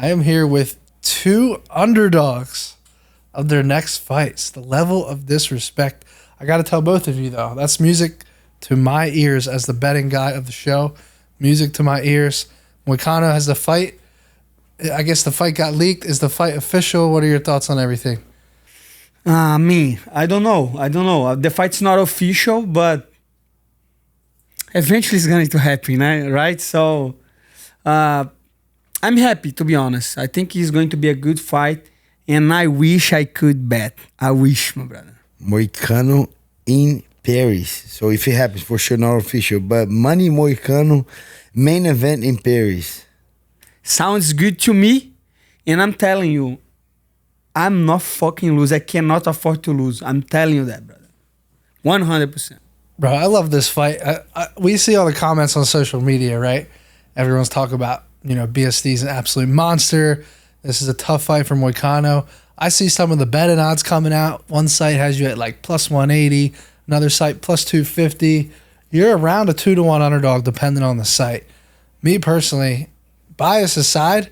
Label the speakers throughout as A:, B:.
A: I am here with two underdogs of their next fights. The level of disrespect. I got to tell both of you, though, that's music to my ears as the betting guy of the show. Music to my ears. Moicano has the fight. I guess the fight got leaked. Is the fight official? What are your thoughts on everything?
B: I don't know. The fight's not official, but eventually it's going to happen, right? So I'm happy, to be honest. I think it's going to be a good fight, and I wish I could bet. I wish, my brother.
C: Moicano in Paris. So if it happens, for sure, not official. But Money Moicano, main event in Paris.
B: Sounds good to me, and I'm telling you, I'm not fucking lose. I cannot afford to lose. I'm telling you that, brother. 100%.
A: Bro, I love this fight. We see all the comments on social media, right? Everyone's talking about, BSD's an absolute monster. This is a tough fight for Moicano. I see some of the betting odds coming out. One site has you at like plus 180. Another site plus 250. You're around a 2-1 underdog depending on the site. Me personally, bias aside,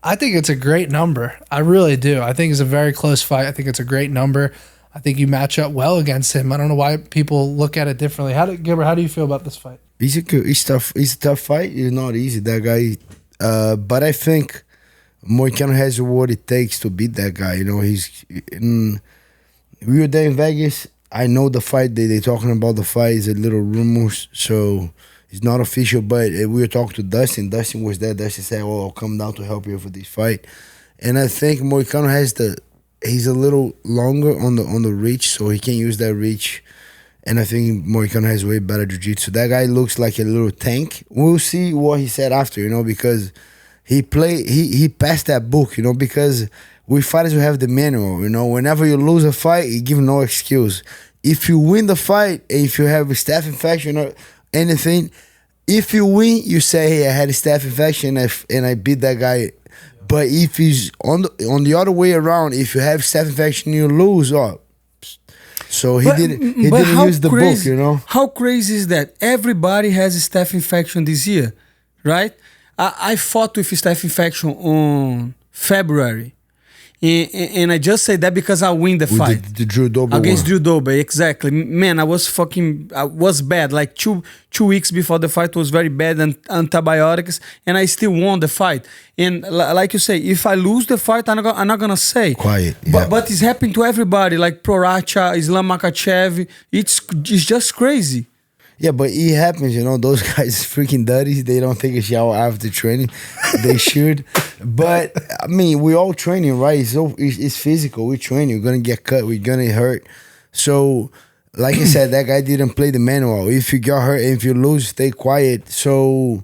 A: I think it's a great number. I really do. I think it's a very close fight. I think it's a great number. I think you match up well against him. I don't know why people look at it differently. Gilbert, how do you feel about this fight?
C: It's tough. It's a tough fight. It's not easy, that guy. But I think Moicano has what it takes to beat that guy. We were there in Vegas. I know the fight. They talking about the fight. Is a little rumors, so it's not official. But we were talking to Dustin. Dustin was there. Dustin said, "Oh, I'll come down to help you for this fight." And I think Moicano has he's a little longer on the reach, so he can use that reach. And I think Moicano has way better jiu-jitsu. That guy looks like a little tank. We'll see what he said after, because he passed that book, because we fighters will have the manual, Whenever you lose a fight, you give no excuse. If you win the fight, if you have a staph infection or anything, if you win, you say, "Hey, I had a staph infection and I beat that guy." But if he's on the other way around, if you have staph infection, you lose. So he didn't use the book,
B: How crazy is that? Everybody has a staph infection this year, right? I fought with staph infection on February. And I just say that because I win the fight.
C: The Drew Dober
B: against Drew Dober, exactly. Man, I was bad. Like two weeks before the fight was very bad and antibiotics, and I still won the fight. And like you say, if I lose the fight, I'm not gonna say.
C: Quiet. Yeah.
B: But it's happening to everybody, like Proracha, Islam Makhachev. It's just crazy.
C: Yeah, but it happens, those guys freaking dirty. They don't take a shower after training. They should. But, we all training, right? It's physical. We're training. We're going to get cut. We're going to hurt. So, like I said, that guy didn't play the manual. If you got hurt and if you lose, stay quiet. So,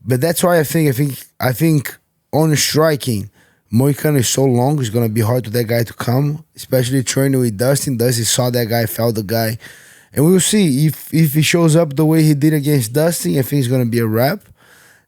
C: but that's why I think on striking, Moicano is so long, it's going to be hard for that guy to come, especially training with Dustin. Dustin saw that guy, felt the guy. And we'll see if he shows up the way he did against Dustin. I think it's going to be a wrap.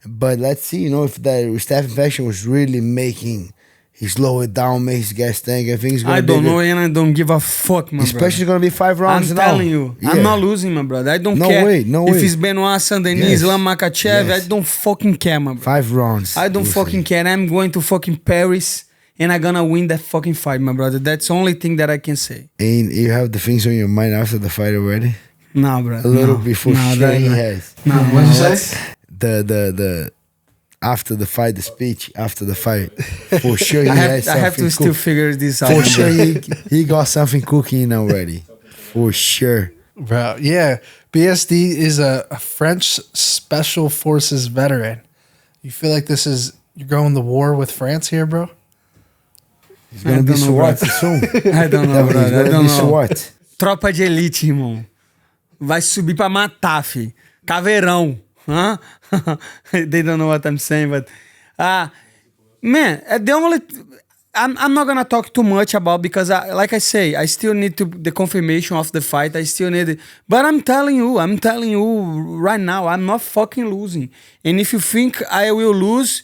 C: But let's see, if that staph infection was really making he slow it down, make his guys think. I think it's going to be...
B: I don't know, and I don't give a fuck, my
C: Especially going to be 5 rounds
B: I'm
C: now.
B: telling you. Yeah. I'm not losing, my brother. I don't care.
C: No way.
B: If it's Benoit Saint-Denis, Islam Makhachev, I don't fucking care, my brother.
C: 5 rounds.
B: I don't fucking care. I'm going to fucking Paris... And I'm gonna win that fucking fight, my brother. That's the only thing that I can say.
C: And you have the things on your mind after the fight already?
B: No, brother.
C: A little before sure he has.
A: No, what did you say?
C: The after the fight, the speech after the fight. For sure he has something.
B: I have to still figure this out.
C: For sure he got something cooking already. For sure.
A: Bro, yeah. BSD is a French Special Forces veteran. You feel like you're going to war with France here, bro?
C: He's gonna be SWAT soon.
B: I don't know, brother.
C: He's gonna be SWAT.
B: Tropa de elite, irmão. Vai subir pra matar, fi. Caveirão. Huh? They don't know what I'm saying, but... man, the only... I'm not gonna talk too much about because, like I say, I still need the confirmation of the fight. I still need it. But I'm telling you right now, I'm not fucking losing. And if you think I will lose...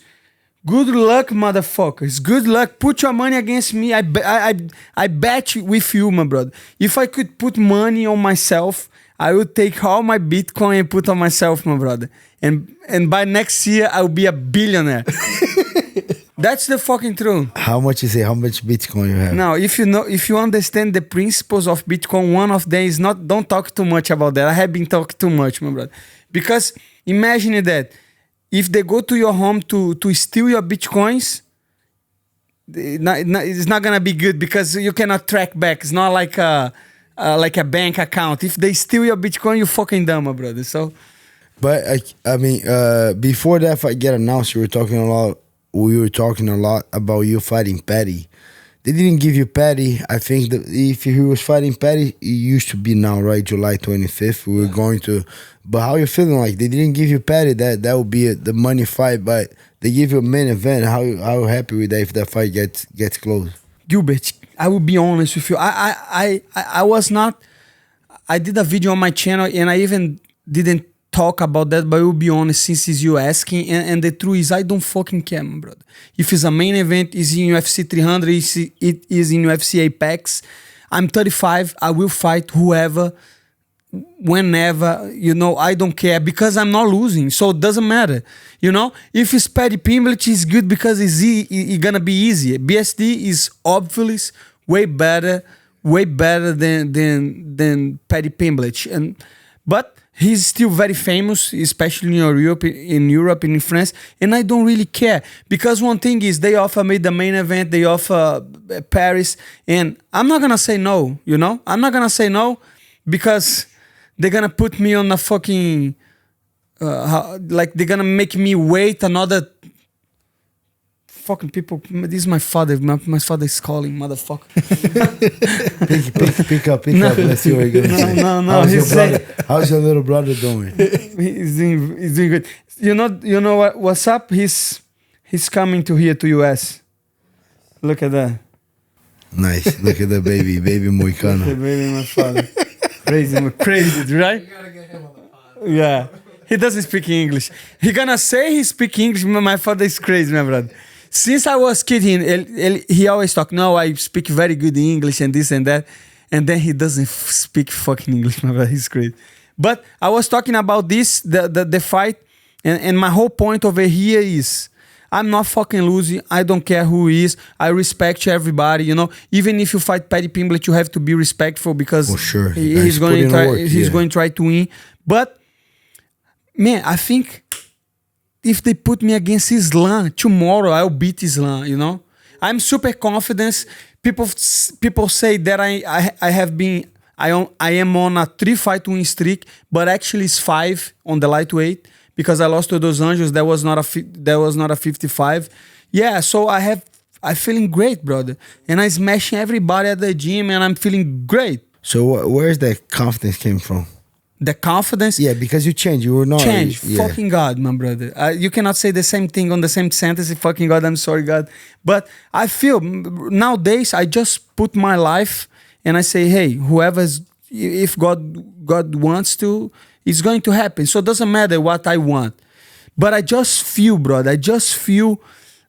B: Good luck, motherfuckers. Good luck. Put your money against me. I bet with you, my brother. If I could put money on myself, I would take all my Bitcoin and put on myself, my brother. And by next year, I will be a billionaire. That's the fucking truth.
C: How much is it? How much Bitcoin you have?
B: Now, if you understand the principles of Bitcoin, one of them is not. Don't talk too much about that. I have been talking too much, my brother. Because imagine that if they go to your home to steal your Bitcoins, it's not gonna be good because you cannot track back. It's not like a bank account. If they steal your Bitcoin, you fucking dumb, my brother. So,
C: but I mean, before that fight get announced, we were talking a lot about you fighting Patty. They didn't give you Patty. I think that if he was fighting Patty, it used to be now, right? July 25th. We were going to. But how you feeling? Like they didn't give you Patty. That would be the money fight. But they give you a main event. How happy with that if that fight gets close?
B: Gilbert, I will be honest with you. I was not. I did a video on my channel and I even didn't talk about that, but I will be honest since it's you asking. And the truth is, I don't fucking care, my brother. If it's a main event, it's in UFC 300, it is in UFC Apex. I'm 35. I will fight whoever, whenever, I don't care because I'm not losing. So it doesn't matter. If it's Paddy Pimblett, it's good because it's gonna be easier. BSD is obviously way better than Paddy Pimblett. But he's still very famous, especially in Europe and in France, and I don't really care because one thing is they offer me the main event, they offer Paris, and I'm not gonna say no. I'm not gonna say no because they're gonna put me on a fucking they're gonna make me wait another. Fucking people, this is my father. My father is calling, motherfucker.
C: pick up. Let's see what you're gonna say.
B: No.
C: How's your little brother doing?
B: He's doing good. You know what's up? He's coming to US. Look at that.
C: Nice. Look at the baby Moicano.
B: The baby, my father. Crazy, right?
A: You gotta get him on the pod.
B: Yeah. He doesn't speak English. He gonna say he speak English, but my father is crazy, my brother. Since I was kid, he always talk, no, I speak very good English and this and that. And then he doesn't speak fucking English, my brother. He's crazy. But I was talking about this, the fight. And my whole point over here is I'm not fucking losing. I don't care who he is. I respect everybody, Even if you fight Paddy Pimblett, you have to be respectful because
C: sure.
B: he's going to try to win. But, man, I think if they put me against Islam tomorrow, I'll beat Islam. I'm super confident. People say that I am on a 3-fight win streak, but actually it's 5 on the lightweight because I lost to Dos Anjos. That was not a 55. Yeah, so I'm feeling great, brother, and I'm smashing everybody at the gym, and I'm feeling great.
C: So where's that confidence came from?
B: The confidence?
C: Yeah, because you changed. You were not...
B: Change.
C: Yeah.
B: Fucking God, my brother. You cannot say the same thing on the same sentence. Fucking God, I'm sorry, God. But I feel nowadays I just put my life and I say, hey, if God wants to, it's going to happen. So it doesn't matter what I want. But I just feel, brother,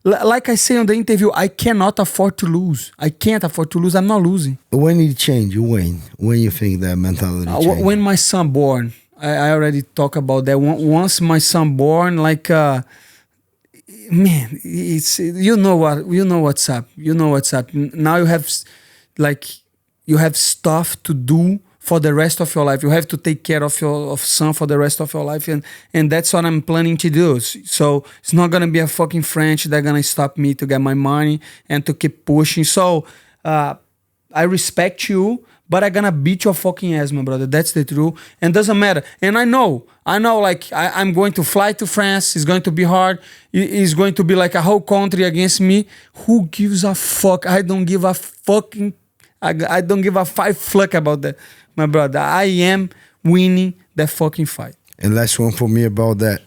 B: like I say on the interview, I cannot afford to lose. I can't afford to lose. I'm not losing.
C: When did it change? When you think that mentality changed?
B: When my son born. I already talked about that. Once my son born, man, it's what's up. Now you have stuff to do for the rest of your life. You have to take care of your son for the rest of your life, and that's what I'm planning to do. So it's not gonna be a fucking French that gonna stop me to get my money and to keep pushing. So I respect you, but I'm gonna beat your fucking ass, my brother. That's the truth, and doesn't matter. And I know. Like I'm going to fly to France. It's going to be hard. It's going to be like a whole country against me. Who gives a fuck? I don't give a fucking. I don't give a 5 fuck about that. My brother, I am winning that fucking fight.
C: And last one for me about that.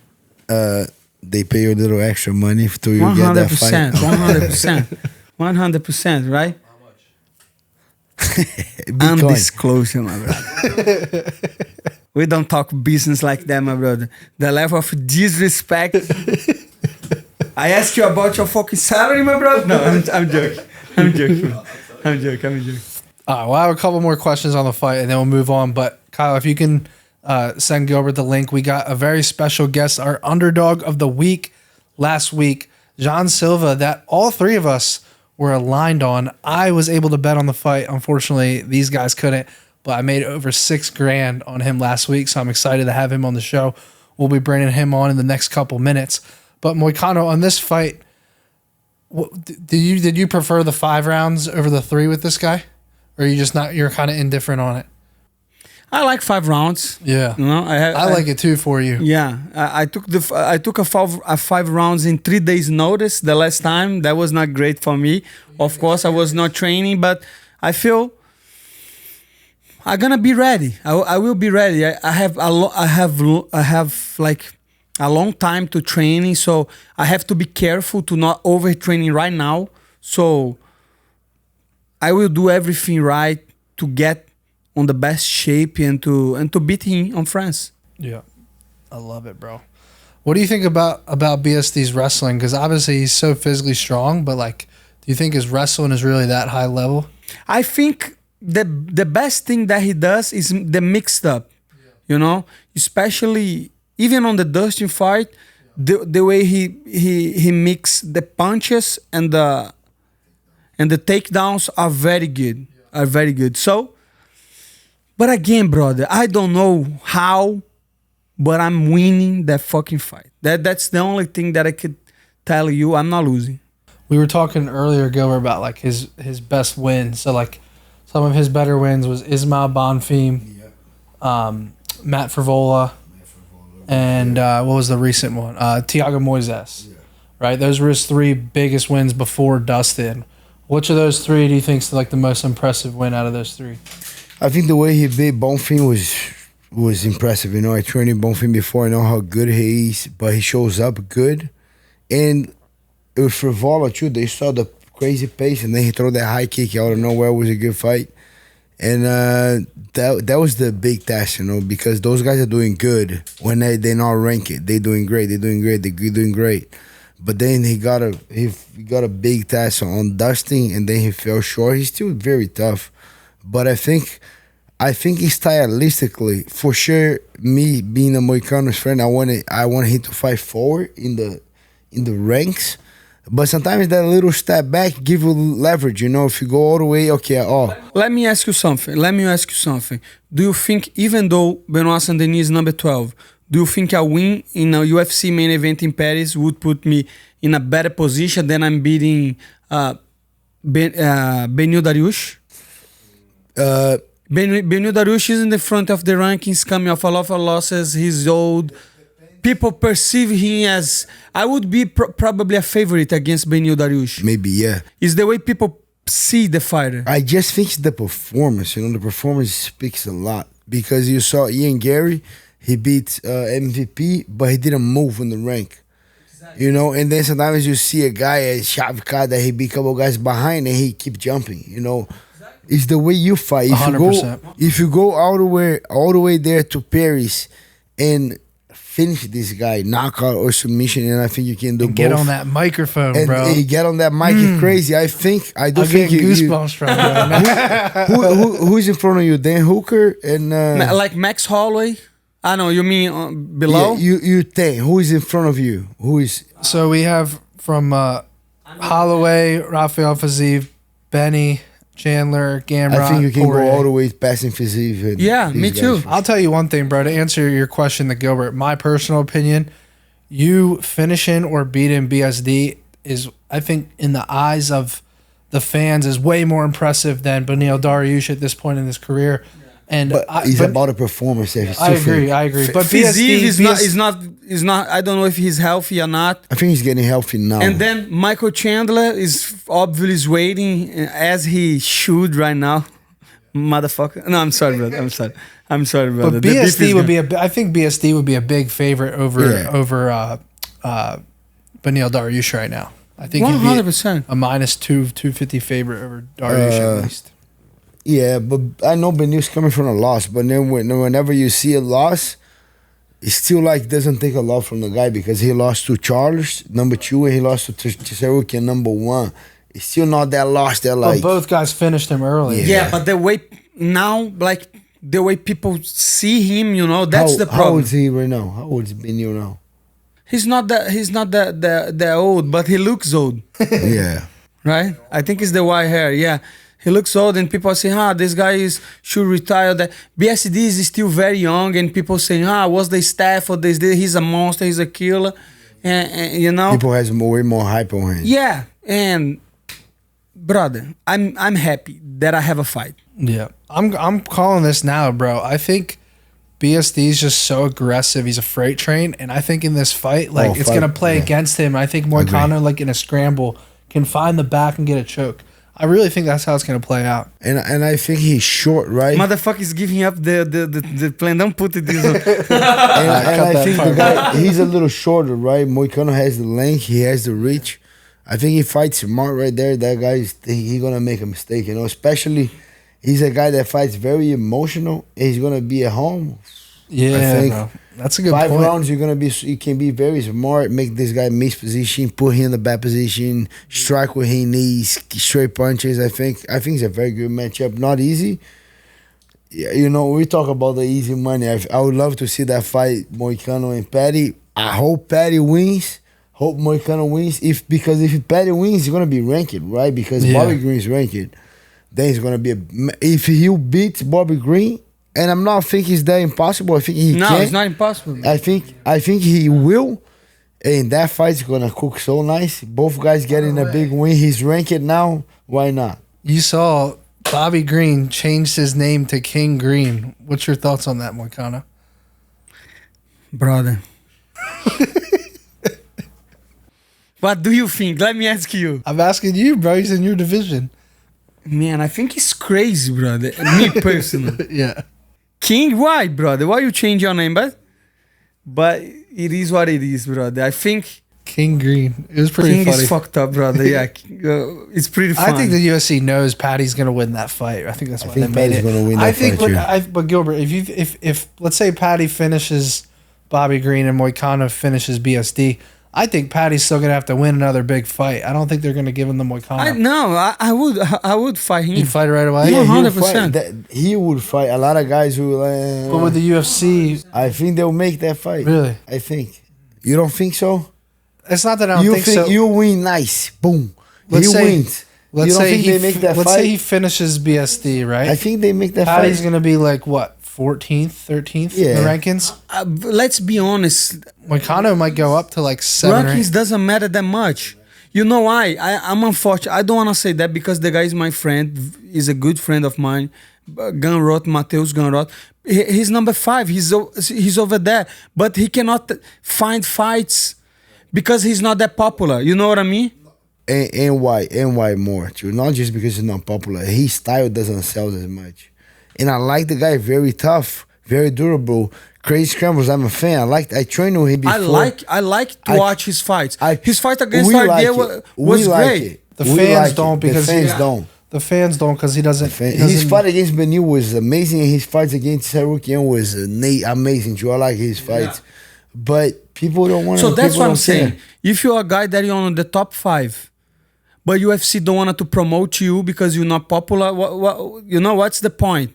C: They pay you a little extra money to you get that fight.
B: 100%, right?
C: Bitcoin.
B: Undisclosed, my brother. We don't talk business like that, my brother. The level of disrespect. I asked you about your fucking salary, my brother. No, I'm joking. I'm joking.
A: Well, I have a couple more questions on the fight, and then we'll move on. But Kyle, if you can send Gilbert the link, we got a very special guest, our underdog of the week last week, John Silva, that all three of us were aligned on. I was able to bet on the fight. Unfortunately, these guys couldn't, but I made over $6,000 on him last week, so I'm excited to have him on the show. We'll be bringing him on in the next couple minutes. But Moicano, on this fight, did you prefer the 5 rounds over the 3 with this guy? Or are you just not, you're kind of indifferent on it?
B: I like 5 rounds.
A: Yeah.
B: You know,
A: I like it too for you.
B: Yeah, I took a 5 rounds in 3 days notice the last time. That was not great for me. Of course, I was not training, but I feel I'm gonna be ready. I will be ready. I have like a long time to training, so I have to be careful to not overtraining right now. So I will do everything right to get on the best shape and to beat him on France.
A: Yeah, I love it, bro. What do you think about BSD's wrestling? Because obviously he's so physically strong, but like, do you think his wrestling is really that high level?
B: I think the best thing that he does is the mixed up, you know, especially even on the Dustin fight, the way he mix the punches and the takedowns are very good. So. But again, brother, I don't know how, but I'm winning that fucking fight. That's the only thing that I could tell you. I'm not losing.
A: We were talking earlier, Gilbert, about like his best wins. So like some of his better wins was Ismail Bonfim, Matt Frivola, and what was the recent one? Thiago Moises. Yeah. Right? Those were his 3 biggest wins before Dustin. Which of those 3 do you think is like the most impressive win out of those 3?
C: I think the way he beat Bonfim was impressive. You know, I trained Bonfim before. I know how good he is, but he shows up good. And with Frivola too, they saw the crazy pace, and then he threw that high kick out of nowhere. It was a good fight. And that was the big test, you know, because those guys are doing good when they not rank it. They're doing great. But then he got a big test on Dustin, and then he fell short. He's still very tough. But I think stylistically, for sure, me being a Moicano's friend, I want him to fight forward in the ranks. But sometimes that little step back give you leverage, you know. If you go all the way, okay,
B: Let me ask you something. Do you think, even though Benoit Saint-Denis is number 12, do you think a win in a UFC main event in Paris would put me in a better position than I'm beating Benoit Dariush? Benoit Dariush is in the front of the rankings, coming off a lot of losses. He's old. People perceive him as... I would be probably a favorite against Benoit Dariush.
C: Maybe, yeah.
B: It's the way people see the fighter.
C: I just think it's the performance. You know, the performance speaks a lot. Because you saw Ian Gary, he beat MVP, but he didn't move in the rank. Exactly. You know, and then sometimes you see a guy at Shavkat that he beat a couple guys behind and he keep jumping, you know. It's the way you fight.
A: 100%.
C: If you go all the way there to Paris and finish this guy, knockout or submission, and I think you can do both.
A: Get on that microphone,
C: and,
A: bro.
C: And get on that mic. It's crazy. I think
A: goosebumps from it.
C: Who's in front of you? Dan Hooker and
B: like Max Holloway. I know you mean below.
C: Yeah, you think who is in front of you? Who is?
A: So we have from Holloway, Rafael Fiziev, Benny, Chandler, Gamrot.
C: I think you can
A: Poirier.
C: go all the way past Fiziev.
B: Yeah, me too.
A: I'll tell you one thing, bro. To answer your question to Gilbert, my personal opinion, you finishing or beating BSD is, I think, in the eyes of the fans, is way more impressive than Beneil Dariush at this point in his career. And
C: it's about a performance.
A: I agree. But
B: Fiziev is not. I don't know if he's healthy or not.
C: I think he's getting healthy now.
B: And then Michael Chandler is obviously waiting, as he should right now. Motherfucker. No, I'm sorry, brother. I'm sorry, brother.
A: But BSD would be I think BSD would be a big favorite over Beneil Dariush right now. I think
B: 100%.
A: A minus 250 favorite over Dariush at least.
C: Yeah, but I know Benil's coming from a loss, but then whenever you see a loss, it still like doesn't take a lot from the guy, because he lost to Charles, number 2, and he lost to Tsarukian, number 1. It's still not that loss that like...
A: But both guys finished him early.
B: Yeah, but the way now, like the way people see him, you know, that's the problem.
C: How old is he right now? How old is Benil now?
B: he's not that old, but he looks old.
C: Yeah.
B: Right? I think it's the white hair. Yeah, he looks old, and people are saying, this guy should retire. That BSD is still very young, and people saying, what's the staff or this? He's a monster. He's a killer, and you know.
C: People has way more hype on him.
B: Yeah, and brother, I'm happy that I have a fight.
A: Yeah, I'm calling this now, bro. I think BSD is just so aggressive. He's a freight train, and I think in this fight, like it's gonna play against him. I think Moicano, like in a scramble, can find the back and get a choke. I really think that's how it's gonna play out.
C: And I think he's short, right?
B: Motherfucker is giving up the plan. Don't put it this way.
C: and I think the guy, he's a little shorter, right? Moicano has the length, he has the reach. I think he fights smart right there. That guy, he's gonna make a mistake, you know. Especially, he's a guy that fights very emotional. He's gonna be at home.
A: Yeah,
C: I think
A: bro. That's a good
C: 5
A: point.
C: rounds, you can be very smart, make this guy miss position, put him in the bad position, strike with his knees, straight punches. I think it's a very good matchup. Not easy. Yeah, you know, we talk about the easy money. I would love to see that fight, Moicano and Patty. I hope Patty wins. Hope Moicano wins. Because if Patty wins, he's gonna be ranked, right? Because Bobby Green is ranked. Then he's gonna be if he beats Bobby Green. And I'm not thinking it's that impossible. I think he can.
B: No, it's not impossible.
C: I think he will. And that fight's gonna cook so nice. Both guys getting a big win. He's ranked now. Why not?
A: You saw Bobby Green changed his name to King Green. What's your thoughts on that, Moicano?
B: Brother. What do you think? Let me ask you.
A: I'm asking you, bro. He's in your division.
B: Man, I think it's crazy, brother. Me personally.
A: Yeah.
B: King, why, brother? Why you change your name? But it is what it is, brother. I think
A: King Green. It was pretty
B: King
A: funny.
B: is fucked up, brother. Yeah, it's pretty funny.
A: I think the UFC knows Patty's gonna win that fight. I think that's why they made
C: Patty's
A: it.
C: gonna win that
A: I think,
C: fight,
A: but Gilbert, if let's say Patty finishes Bobby Green and Moicano finishes BSD, I think Patty's still gonna have to win another big fight. I don't think they're gonna give him the Moicano.
B: I would fight him.
A: You'd fight it right away.
B: Yeah,
C: he would
B: 100%.
C: fight. He would fight. A lot of guys who.
A: But with the UFC,
C: I think they'll make that fight.
A: really,
C: I think. You don't think so?
A: it's not that I don't
C: You
A: think so.
C: you win nice. Boom.
A: Let's
C: He
A: say-
C: wins.
A: Let's
C: you don't
A: say
C: think
A: he
C: they make that
A: let's
C: fight?
A: say he finishes BSD, right?
C: I think they make that
A: Patty's
C: fight.
A: gonna be like what, 14th, 13th in the
C: Yeah.
A: rankings.
B: Let's be honest.
A: Moicano might go up to like 7 or 8.
B: Rankings doesn't matter that much. You know why? I'm unfortunate. I don't want to say that because the guy is my friend. He's a good friend of mine. Gunroth, Mateus Gunroth. He's number 5. He's over there. But he cannot find fights because he's not that popular. You know what I mean?
C: And why more too? Not just because he's not popular. His style doesn't sell as much. And I like the guy, very tough, very durable. Crazy scrambles, I'm a fan. I trained with him before.
B: I like to watch his fights. His fight against
C: we like
B: RDA
C: it.
B: was
C: We like
B: great.
C: it.
A: The
C: We
A: fans
C: like
A: don't
C: it.
A: because
C: the fans don't.
A: The fans don't because he doesn't.
C: His fight against Benoit was amazing. And his fights against Sarukian was amazing too. I like his fights, but people don't want to.
B: So that's what I'm saying. If you're a guy that you're on the top 5, but UFC don't want to promote you because you're not popular, what's the point?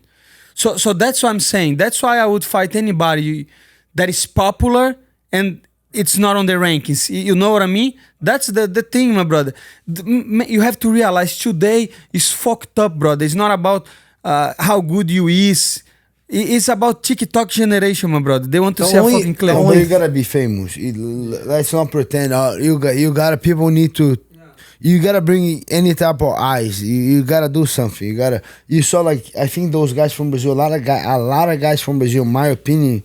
B: So that's what I'm saying. That's why I would fight anybody that is popular and it's not on the rankings. You know what I mean? That's the thing, my brother. You have to realize today is fucked up, brother. It's not about how good you is. It's about TikTok generation, my brother. They want to see a fucking clip.
C: You gotta be famous. Let's not pretend. You gotta. People need to. You gotta bring any type of eyes. You gotta do something. You saw I think those guys from Brazil. A lot of guys from Brazil. In my opinion,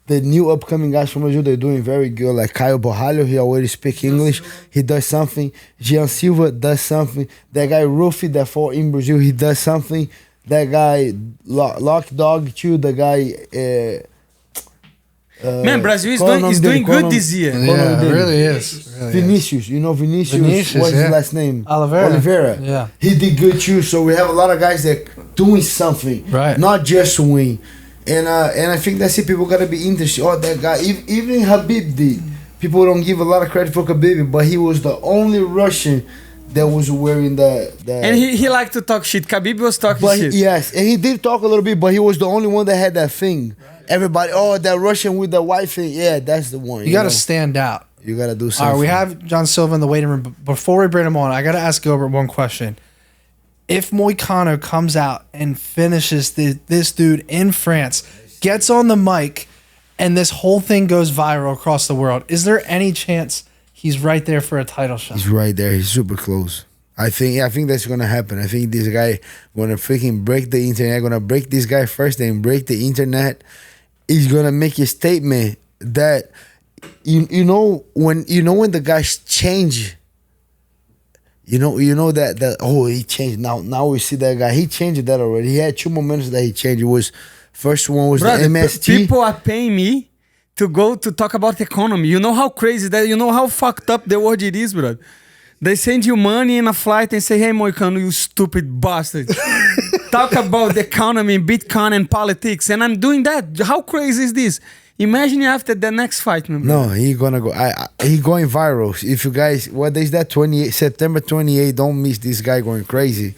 C: the new upcoming guys from Brazil, they're doing very good. Like Caio Borralho, he already speaks English. He does something. Jean Silva does something. That guy Rufi that fought in Brazil, he does something. That guy Lock Dog too. The guy.
B: Man, Brazil is doing good this year.
A: Yeah, it really is.
C: Vinicius, you know Vinicius. What's his last name?
A: Oliveira.
C: Oliveira.
A: Yeah.
C: He did good too. So we have a lot of guys that doing something,
A: Right?
C: Not just win. And I think that's it. People gotta be interested. Oh, that guy. Even Habib did. People don't give a lot of credit for Habib, but he was the only Russian that was wearing the
B: And he liked to talk shit. Khabib was talking shit.
C: Yes, and he did talk a little bit, but he was the only one that had that thing. Everybody, that Russian with the white thing. Yeah, that's the one.
A: You got to stand out.
C: You gotta do
A: All
C: something.
A: right, we have John Silva in the waiting room. But before we bring him on, I got to ask Gilbert one question. If Moicano comes out and finishes this dude in France, gets on the mic, and this whole thing goes viral across the world, is there any chance he's right there for a title shot?
C: He's right there. He's super close. I think that's gonna happen. I think this guy gonna freaking break the internet. Gonna break this guy first, then break the internet. He's gonna make a statement that you know when the guys change. You know that oh, he changed. Now we see that guy. He changed that already. He had 2 moments that he changed. It was first one was
B: Brother,
C: the MST.
B: people are paying me to go to talk about economy. You know how crazy that? You know how fucked up the world it is, bro? They send you money in a flight and say, hey, Moicano, you stupid bastard. Talk about the economy, Bitcoin, and politics. And I'm doing that. How crazy is this? Imagine after the next fight, man.
C: No, he gonna go. He going viral. If you guys, what is that? 28 September 28. Don't miss this guy going crazy.